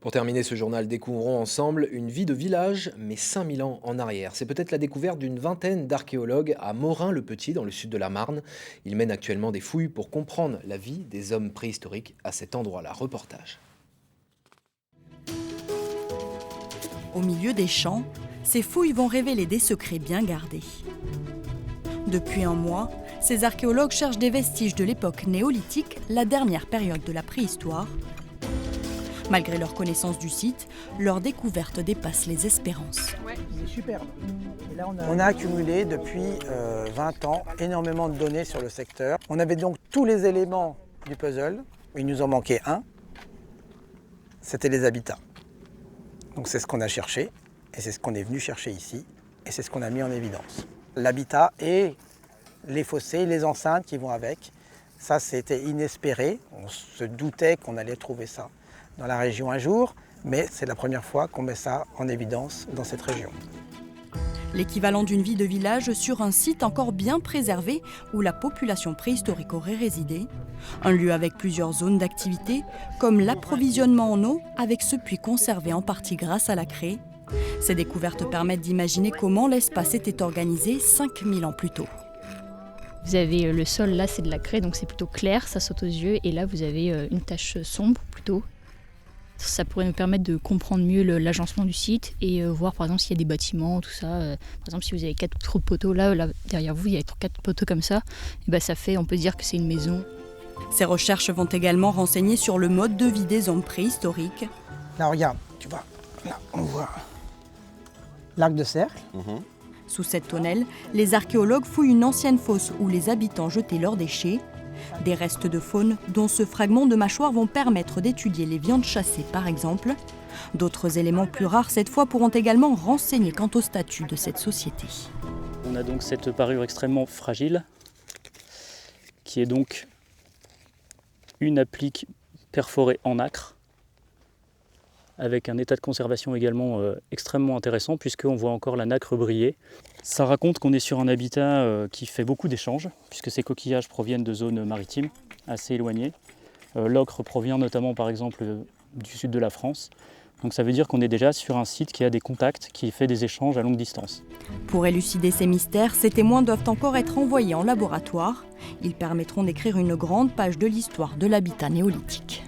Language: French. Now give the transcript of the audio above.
Pour terminer ce journal, découvrons ensemble une vie de village, mais 5000 ans en arrière. C'est peut-être la découverte d'une vingtaine d'archéologues à Morin-le-Petit, dans le sud de la Marne. Ils mènent actuellement des fouilles pour comprendre la vie des hommes préhistoriques à cet endroit-là. Reportage. Au milieu des champs, ces fouilles vont révéler des secrets bien gardés. Depuis un mois, ces archéologues cherchent des vestiges de l'époque néolithique, la dernière période de la préhistoire. Malgré leur connaissance du site, leur découverte dépasse les espérances. Il est superbe. Et là, on a accumulé depuis 20 ans énormément de données sur le secteur. On avait donc tous les éléments du puzzle. Il nous en manquait un. C'était les habitats. Donc c'est ce qu'on a cherché, et c'est ce qu'on est venu chercher ici, et c'est ce qu'on a mis en évidence. L'habitat et les fossés, les enceintes qui vont avec, ça c'était inespéré. On se doutait qu'on allait trouver ça dans la région un jour, mais c'est la première fois qu'on met ça en évidence dans cette région. L'équivalent d'une vie de village sur un site encore bien préservé où la population préhistorique aurait résidé. Un lieu avec plusieurs zones d'activité, comme l'approvisionnement en eau avec ce puits conservé en partie grâce à la craie. Ces découvertes permettent d'imaginer comment l'espace était organisé 5000 ans plus tôt. Vous avez le sol, là c'est de la craie, donc c'est plutôt clair, ça saute aux yeux, et là vous avez une tache sombre plutôt. Ça pourrait nous permettre de comprendre mieux l'agencement du site et voir par exemple s'il y a des bâtiments, tout ça. Par exemple, si vous avez 4 trous de poteaux, là derrière vous, il y a 4 poteaux comme ça, et ben ça fait, on peut dire que c'est une maison. Ces recherches vont également renseigner sur le mode de vie des hommes préhistoriques. Là, regarde, tu vois, là, on voit l'arc de cercle. Sous cette tonnelle, les archéologues fouillent une ancienne fosse où les habitants jetaient leurs déchets. Des restes de faune dont ce fragment de mâchoire vont permettre d'étudier les viandes chassées par exemple. D'autres éléments plus rares cette fois pourront également renseigner quant au statut de cette société. On a donc cette parure extrêmement fragile qui est donc une applique perforée en nacre avec un état de conservation également extrêmement intéressant puisqu'on voit encore la nacre briller. Ça raconte qu'on est sur un habitat qui fait beaucoup d'échanges puisque ces coquillages proviennent de zones maritimes assez éloignées. L'ocre provient notamment par exemple du sud de la France. Donc ça veut dire qu'on est déjà sur un site qui a des contacts, qui fait des échanges à longue distance. Pour élucider ces mystères, ces témoins doivent encore être envoyés en laboratoire. Ils permettront d'écrire une grande page de l'histoire de l'habitat néolithique.